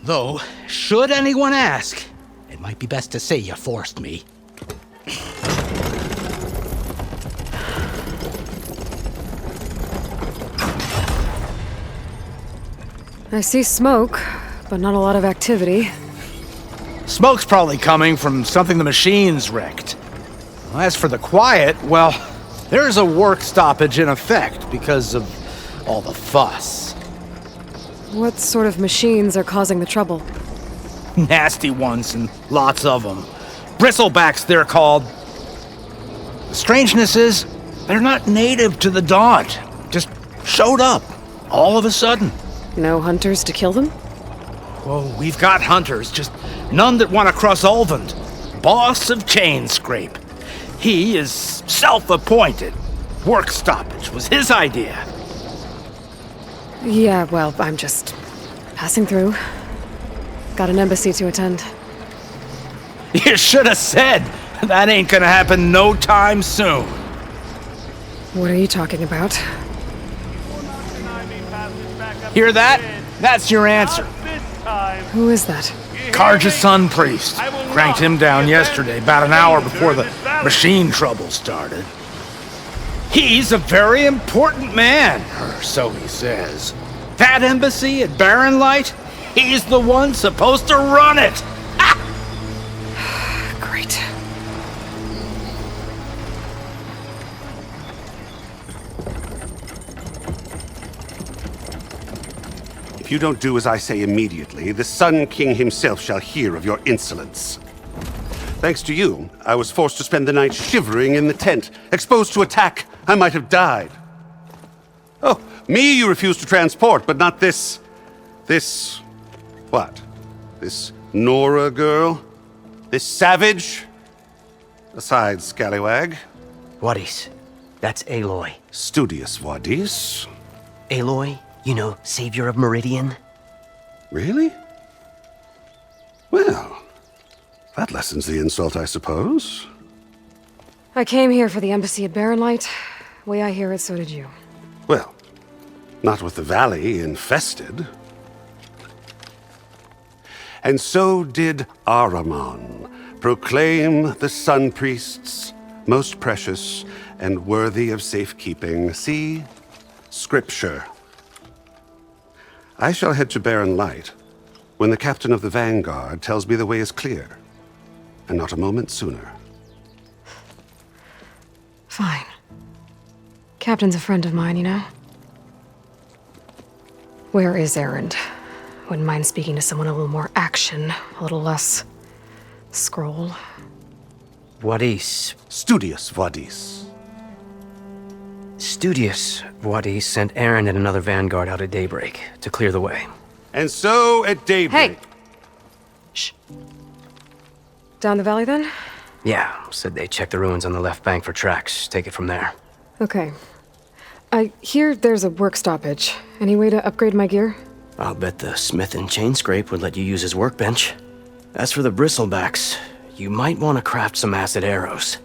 H: Though, should anyone ask, it might be best to say you forced me.
A: I see smoke, but not a lot of activity.
H: Smoke's probably coming from something the machines wrecked. As for the quiet, well, there's a work stoppage in effect because of all the fuss.
A: What sort of machines are causing the trouble?
H: Nasty ones, and lots of them. Bristlebacks, they're called. The strangeness is, they're not native to the Daunt. Just showed up, all of a sudden.
A: No hunters to kill them?
H: Well, we've got hunters, just none that want to cross Ulvund. Boss of Chainscrape. He is self-appointed. Work stoppage was his idea.
A: Yeah, well, I'm just passing through. Got an embassy to attend.
H: You should have said. That ain't gonna happen no time soon.
A: What are you talking about?
J: Do not deny me
Q: Hear that? That's your answer.
A: Who is that?
Q: Karja's Sun Priest. Cranked him down yesterday, about an hour before the machine trouble started. He's a very important man, or so he says. That embassy at Barren Light, he's the one supposed to run it.
A: Great.
R: If you don't do as I say immediately, the Sun King himself shall hear of your insolence. Thanks to you, I was forced to spend the night shivering in the tent. Exposed to attack, I might have died. Oh, me you refuse to transport, but not this... what? This Nora girl? This savage? Aside, scallywag.
S: Wadis. That's Aloy.
R: Studious Wadis.
S: Aloy, you know, savior of Meridian.
R: Really? Well, that lessens the insult, I suppose.
A: I came here for the embassy at Barren Light. Way I hear it, so did you.
R: Well, not with the valley infested. And so did Ahriman proclaim the Sun Priests most precious and worthy of safekeeping. See? Scripture. I shall head to Barren Light when the captain of the Vanguard tells me the way is clear, and not a moment sooner.
A: Fine. Captain's a friend of mine, you know? Where is Erend? Wouldn't mind speaking to someone a little more action, a little less scroll.
S: Wadis.
R: Studious Wadis.
S: Studious Wadis sent Aaron and another vanguard out at daybreak to clear the way.
R: And so at daybreak...
A: Hey! Shh. Down the valley, then?
S: Yeah, said they checked the ruins on the left bank for tracks. Take it from there.
A: Okay. I hear there's a work stoppage. Any way to upgrade my gear?
S: I'll bet the smith in Chainscrape would let you use his workbench. As for the bristlebacks, you might want to craft some acid arrows.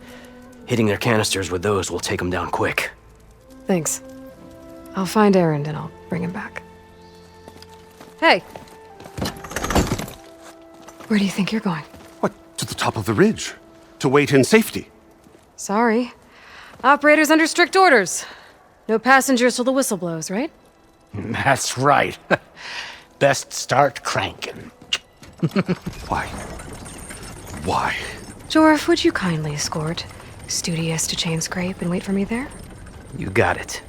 S: Hitting their canisters with those will take them down quick.
A: Thanks. I'll find Erend and I'll bring him back. Hey! Where do you think you're going?
R: What, to the top of the ridge? To wait in safety?
A: Sorry. Operator's under strict orders. No passengers till the whistle blows, right?
Q: That's right. Best start cranking.
R: Why? Why?
A: Jorf, would you kindly escort Studious to Chainscrape and wait for me there?
S: You got it.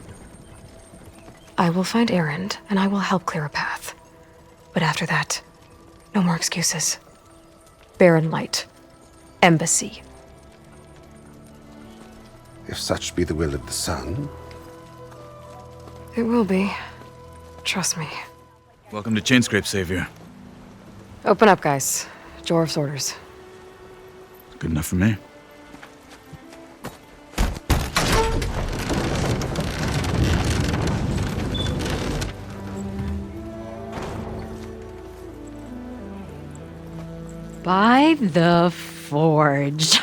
A: I will find Erend, and I will help clear a path. But after that, no more excuses. Barren Light. Embassy.
R: If such be the will of the sun.
A: It will be. Trust me.
T: Welcome to Chainscrape, Savior.
A: Open up, guys. Jorf's orders.
T: Good enough for me.
U: By the Forge.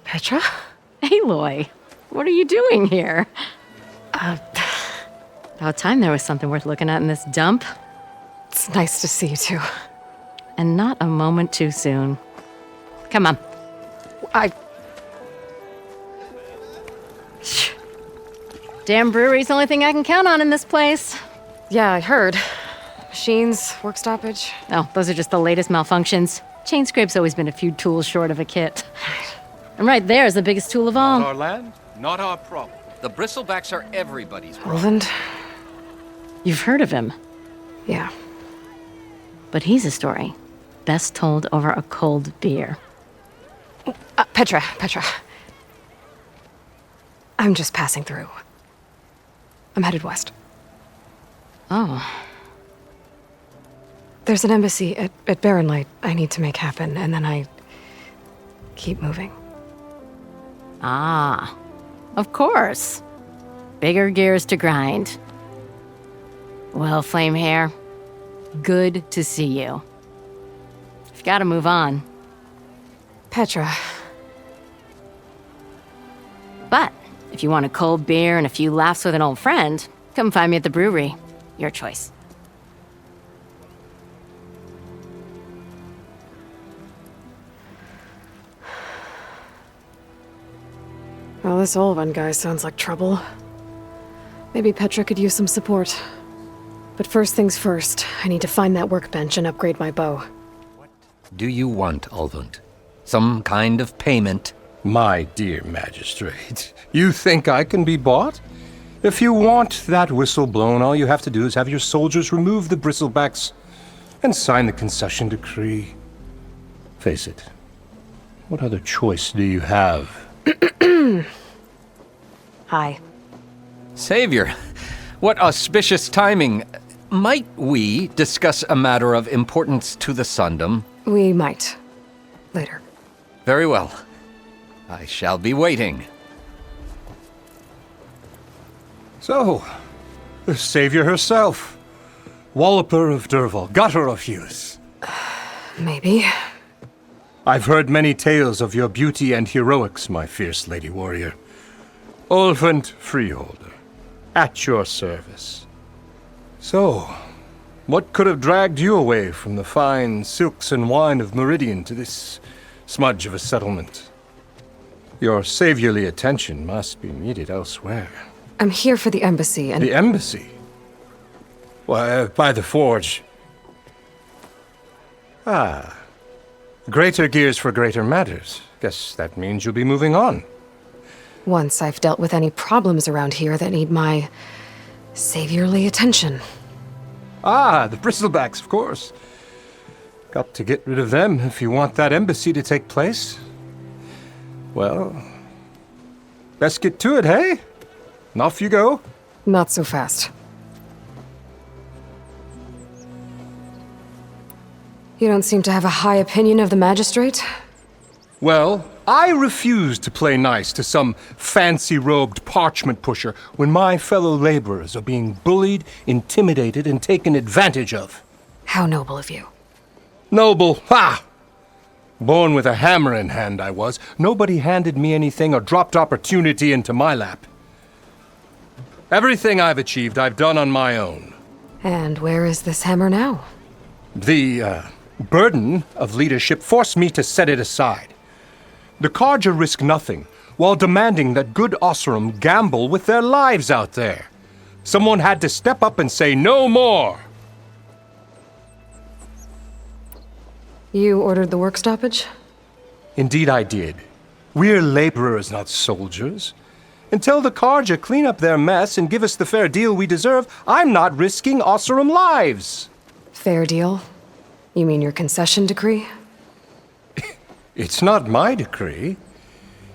A: Petra?
U: Aloy, what are you doing here? About time there was something worth looking at in this dump.
A: It's nice to see you too.
U: And not a moment too soon. Come on. Damn brewery's the only thing I can count on in this place.
A: Yeah, I heard. Machines, work stoppage.
U: Oh, those are just the latest malfunctions. Chainscrape's always been a few tools short of a kit. And right there is the biggest tool of all.
V: Not our land, not our problem. The bristlebacks are everybody's problem.
A: Roland?
U: You've heard of him.
A: Yeah.
U: But he's a story best told over a cold beer.
A: Petra. I'm just passing through. I'm headed west.
U: Oh.
A: There's an embassy at Barren Light I need to make happen, and then I keep moving.
U: Ah, of course. Bigger gears to grind. Well, Flamehair, good to see you. I've got to move on.
A: Petra.
U: But if you want a cold beer and a few laughs with an old friend, come find me at the brewery. Your choice.
A: Well, this Olvan guy sounds like trouble. Maybe Petra could use some support. But first things first, I need to find that workbench and upgrade my bow.
V: Do you want, Ulvund? Some kind of payment?
J: My dear magistrate, you think I can be bought? If you want that whistle blown, all you have to do is have your soldiers remove the bristlebacks and sign the concession decree. Face it, what other choice do you have?
A: Hi.
V: Savior, what auspicious timing. Might we discuss a matter of importance to the Sundom?
A: We might. Later.
V: Very well. I shall be waiting.
J: So, the savior herself. Walloper of Derval, Gutter of Hughes.
A: Maybe.
J: I've heard many tales of your beauty and heroics, my fierce lady warrior. Ulvund Freeholder, at your service. So, what could have dragged you away from the fine silks and wine of Meridian to this smudge of a settlement? Your saviorly attention must be needed elsewhere.
A: I'm here for the embassy and—
J: The embassy? Why, by the forge. Ah. Greater gears for greater matters. Guess that means you'll be moving on.
A: Once I've dealt with any problems around here that need my saviorly attention.
J: Ah, the bristlebacks, of course. Got to get rid of them if you want that embassy to take place. Well, best get to it, hey? And off you go.
A: Not so fast. You don't seem to have a high opinion of the magistrate?
J: Well, I refuse to play nice to some fancy-robed parchment pusher when my fellow laborers are being bullied, intimidated, and taken advantage of.
A: How noble of you.
J: Noble? Ha! Born with a hammer in hand, I was. Nobody handed me anything or dropped opportunity into my lap. Everything I've achieved, I've done on my own.
A: And where is this hammer now?
J: The, burden of leadership forced me to set it aside. The Carja risk nothing, while demanding that good Oseram gamble with their lives out there. Someone had to step up and say no more.
A: You ordered the work stoppage?
J: Indeed I did. We're laborers, not soldiers. Until the Carja clean up their mess and give us the fair deal we deserve, I'm not risking Oseram lives.
A: Fair deal? You mean your concession decree?
J: It's not my decree.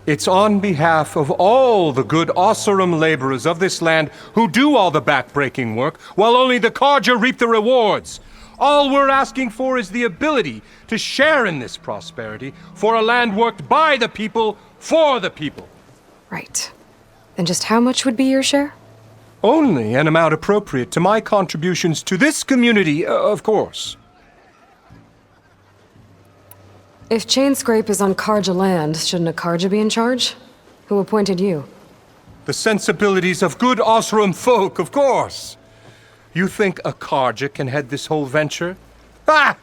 J: It's on behalf of all the good Oseram laborers of this land who do all the backbreaking work, while only the Carja reap the rewards. All we're asking for is the ability to share in this prosperity for a land worked by the people, for the people.
A: Right. Then just how much would be your share?
J: Only an amount appropriate to my contributions to this community, of course.
A: If Chainscrape is on Carja land, shouldn't a Carja be in charge? Who appointed you?
J: The sensibilities of good Oseram folk, of course. You think a Carja can head this whole venture? Ah!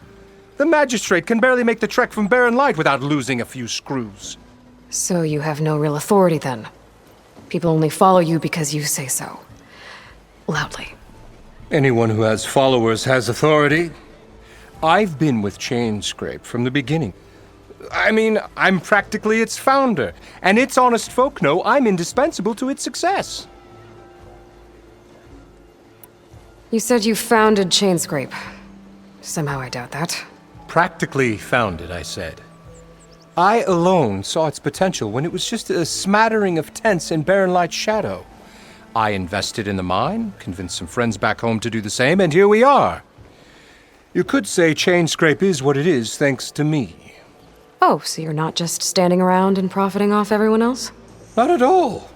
J: The magistrate can barely make the trek from Barren Light without losing a few screws.
A: So you have no real authority then? People only follow you because you say so. Loudly.
J: Anyone who has followers has authority. I've been with Chainscrape from the beginning. I mean, I'm practically its founder, and its honest folk know I'm indispensable to its success.
A: You said you founded Chainscrape. Somehow I doubt that.
J: Practically founded, I said. I alone saw its potential when it was just a smattering of tents in Barren Light's shadow. I invested in the mine, convinced some friends back home to do the same, and here we are. You could say Chainscrape is what it is thanks to me.
A: Oh, so you're not just standing around and profiting off everyone else?
J: Not at all.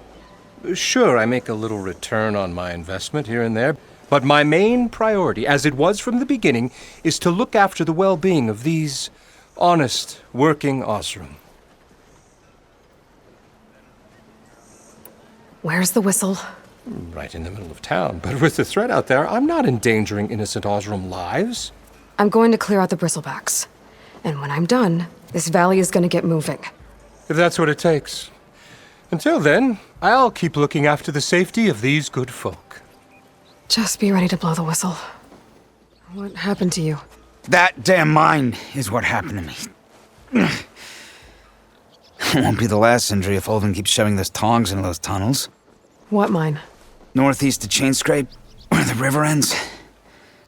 J: Sure, I make a little return on my investment here and there, but my main priority, as it was from the beginning, is to look after the well-being of these honest, working Oseram.
A: Where's the whistle?
J: Right in the middle of town. But with the threat out there, I'm not endangering innocent Osram lives.
A: I'm going to clear out the bristlebacks. And when I'm done, this valley is going to get moving.
J: If that's what it takes. Until then, I'll keep looking after the safety of these good folk.
A: Just be ready to blow the whistle. What happened to you?
Q: That damn mine is what happened to me. It won't be the last injury if Ulvin keeps shoving those tongs into those tunnels.
A: What mine?
Q: Northeast of Chainscrape, where the river ends.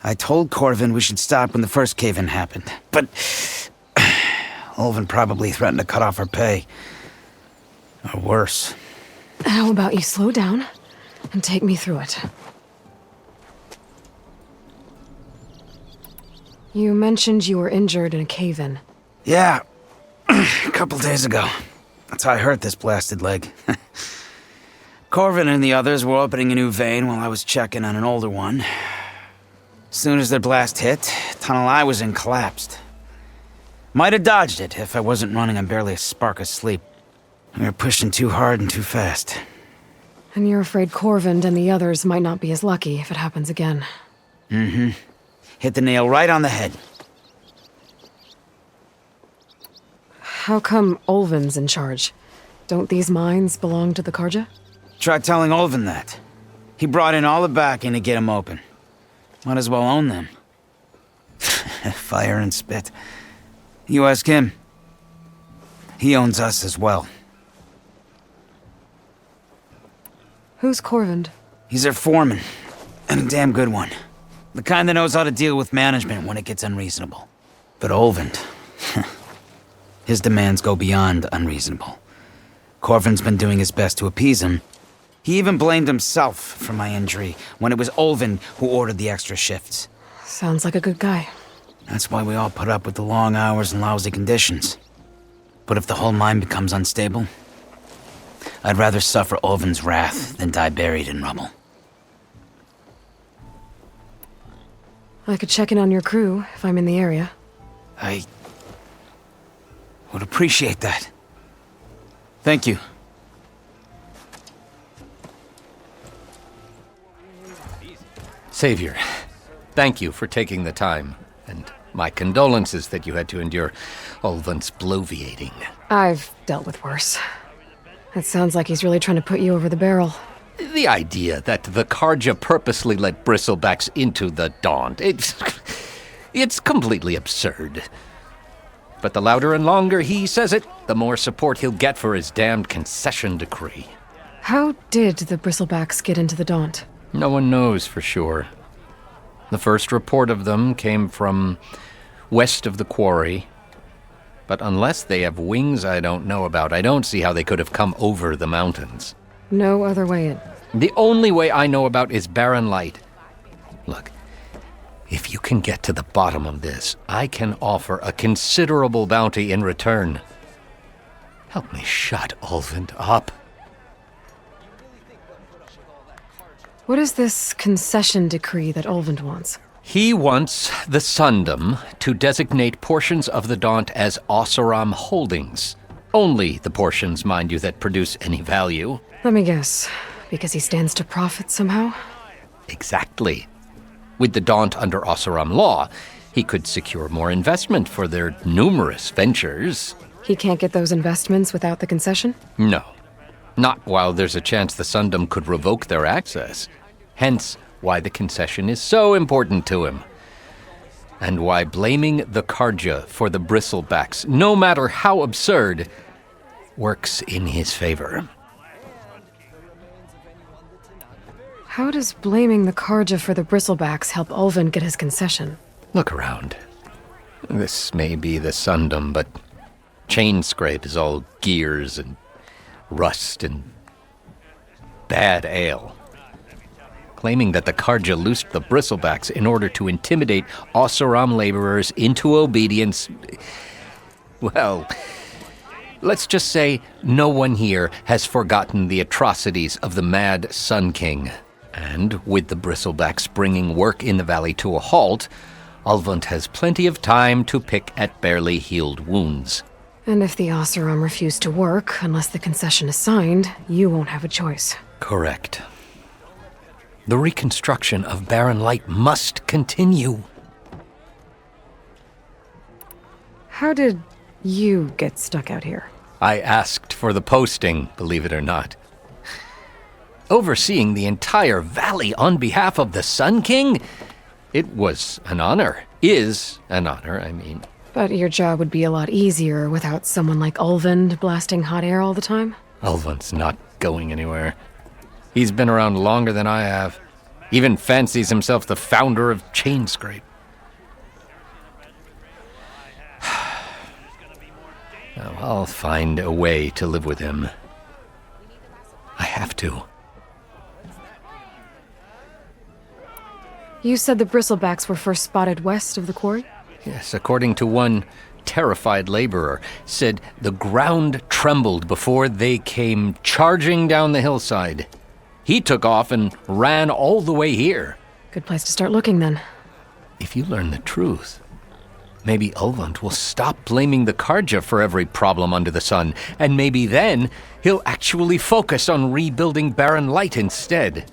Q: I told Corvin we should stop when the first cave-in happened, but Ulvin probably threatened to cut off our pay. Or worse.
A: How about you slow down and take me through it? You mentioned you were injured in a cave-in.
Q: Yeah, a couple days ago. That's how I hurt this blasted leg. Corvin and the others were opening a new vein while I was checking on an older one. As soon as their blast hit, tunnel I was in collapsed. Might have dodged it if I wasn't running on barely a spark of sleep. We were pushing too hard and too fast.
A: And you're afraid Corvin and the others might not be as lucky if it happens again.
Q: Mm-hmm. Hit the nail right on the head.
A: How come Ulvin's in charge? Don't these mines belong to the Karja?
Q: Try telling Ulvin that. He brought in all the backing to get them open. Might as well own them. Fire and spit. You ask him. He owns us as well.
A: Who's Corvin?
Q: He's their foreman. And a damn good one. The kind that knows how to deal with management when it gets unreasonable. But Ulvin... his demands go beyond unreasonable. Corvin's been doing his best to appease him. He even blamed himself for my injury when it was Ulvin who ordered the extra shifts.
A: Sounds like a good guy.
Q: That's why we all put up with the long hours and lousy conditions. But if the whole mine becomes unstable, I'd rather suffer Ulvin's wrath than die buried in rubble.
A: I could check in on your crew if I'm in the area.
Q: I would appreciate that. Thank you.
V: Savior, thank you for taking the time, and my condolences that you had to endure Ulvin's bloviating.
A: I've dealt with worse. It sounds like he's really trying to put you over the barrel.
V: The idea that the Karja purposely let bristlebacks into the Daunt, it's completely absurd. But the louder and longer he says it, the more support he'll get for his damned concession decree.
A: How did the bristlebacks get into the Daunt?
V: No one knows for sure. The first report of them came from west of the quarry. But unless they have wings I don't know about, I don't see how they could have come over the mountains.
A: No other way in.
V: The only way I know about is Barren Light. Look, if you can get to the bottom of this, I can offer a considerable bounty in return. Help me shut Ulvin up.
A: What is this concession decree that Ulvin wants?
V: He wants the Sundom to designate portions of the Daunt as Oseram holdings. Only the portions, mind you, that produce any value.
A: Let me guess. Because he stands to profit somehow?
V: Exactly. With the Daunt under Oseram law, he could secure more investment for their numerous ventures.
A: He can't get those investments without the concession?
V: No. Not while there's a chance the Sundom could revoke their access. Hence why the concession is so important to him. And why blaming the Karja for the bristlebacks, no matter how absurd, works in his favor.
A: How does blaming the Karja for the bristlebacks help Ulvin get his concession?
V: Look around. This may be the Sundom, but Chainscrape is all gears and rust and bad ale. Claiming that the Karja loosed the bristlebacks in order to intimidate Oseram laborers into obedience. Well, let's just say no one here has forgotten the atrocities of the Mad Sun King. And with the bristlebacks bringing work in the valley to a halt, Ulvund has plenty of time to pick at barely healed wounds.
A: And if the Oseram refuse to work unless the concession is signed, you won't have a choice.
V: Correct. The reconstruction of Barren Light must continue.
A: How did you get stuck out here?
V: I asked for the posting, believe it or not. Overseeing the entire valley on behalf of the Sun King? It was an honor. Is an honor, I mean.
A: But your job would be a lot easier without someone like Ulvund blasting hot air all the time?
V: Ulvund's not going anywhere. He's been around longer than I have. Even fancies himself the founder of Chainscrape. Now, I'll find a way to live with him. I have to.
A: You said the bristlebacks were first spotted west of the quarry?
V: Yes, according to one terrified laborer, said the ground trembled before they came charging down the hillside. He took off and ran all the way here.
A: Good place to start looking, then.
V: If you learn the truth, maybe Ulvund will stop blaming the Karja for every problem under the sun, and maybe then he'll actually focus on rebuilding Barren Light instead.